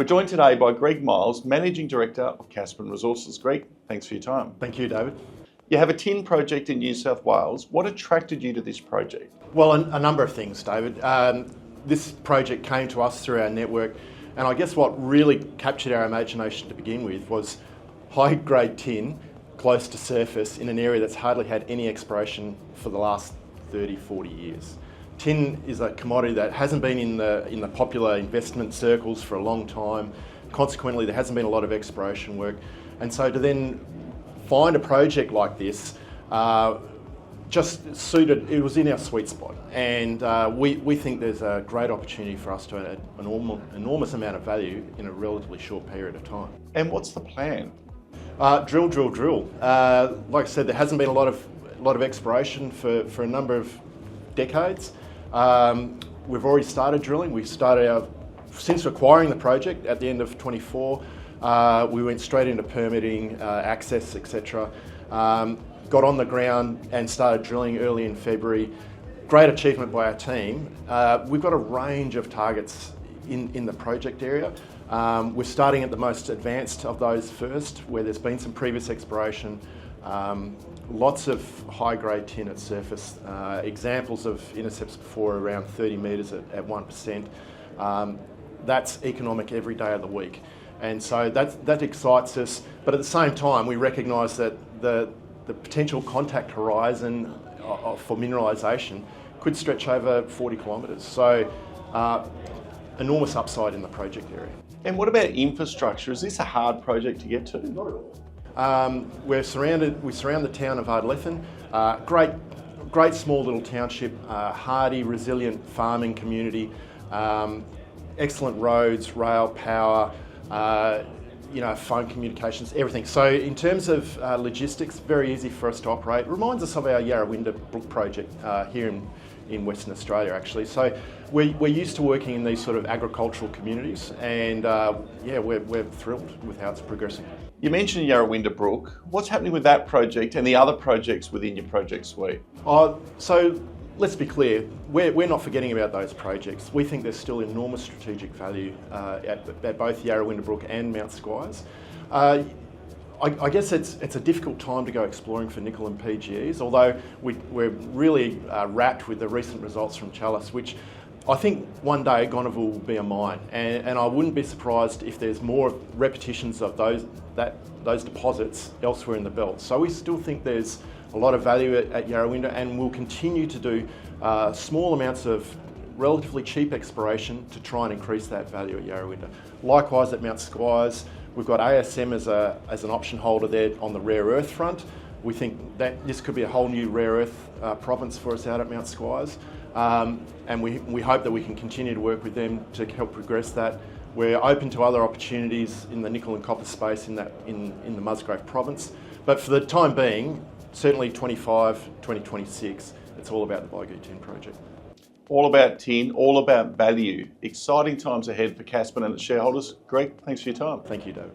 We're joined today by Greg Miles, Managing Director of Caspin Resources. Greg, thanks for your time. Thank you, David. You have a tin project in New South Wales. What attracted you to this project? Well, a number of things, David. This project came to us through our network, and I guess what really captured our imagination to begin with was high-grade tin close to surface in an area that's hardly had any exploration for the last 30, 40 years. Tin is a commodity that hasn't been in the popular investment circles for a long time. Consequently, there hasn't been a lot of exploration work. And so to then find a project like this just suited, it was in our sweet spot. And we think there's a great opportunity for us to add an enormous amount of value in a relatively short period of time. And what's the plan? Drill. Like I said, there hasn't been a lot of exploration for a number of decades. We've already started drilling. Since acquiring the project at the end of 24, we went straight into permitting, access, etc. Got on the ground and started drilling early in February. Great achievement by our team. We've got a range of targets in the project area. We're starting at the most advanced of those first, where there's been some previous exploration. Lots of high-grade tin at surface. Examples of intercepts before around 30 metres at 1%. That's economic every day of the week. And so that excites us. But at the same time, we recognise that the potential contact horizon for mineralisation could stretch over 40 kilometres. So enormous upside in the project area. And what about infrastructure? Is this a hard project to get to? Not at all. We surround the town of Ardlethan. Great small little township, hardy, resilient farming community, excellent roads, rail, power, phone communications, everything. So in terms of logistics, very easy for us to operate. It reminds us of our Yarrawinda Brook project here in Western Australia, actually. So we're used to working in these sort of agricultural communities, and we're thrilled with how it's progressing. You mentioned Yarrawinda Brook. What's happening with that project and the other projects within your project suite? So let's be clear, we're not forgetting about those projects. We think there's still enormous strategic value at both Yarrawinda Brook and Mount Squires. I guess it's a difficult time to go exploring for nickel and PGEs, although we're really rapt with the recent results from Chalice, which I think one day Gonaville will be a mine, and I wouldn't be surprised if there's more repetitions of those deposits elsewhere in the belt. So we still think there's a lot of value at Yarrawinda, and we'll continue to do small amounts of relatively cheap exploration to try and increase that value at Yarrawinda. Likewise at Mount Squires, we've got ASM as an option holder there on the rare earth front. We think that this could be a whole new rare earth province for us out at Mount Squires. And we hope that we can continue to work with them to help progress that. We're open to other opportunities in the nickel and copper space in the Musgrave province. But for the time being, certainly 2026, it's all about the Baigu Tin project. All about tin, all about value. Exciting times ahead for Caspin and its shareholders. Greg, thanks for your time. Thank you, David.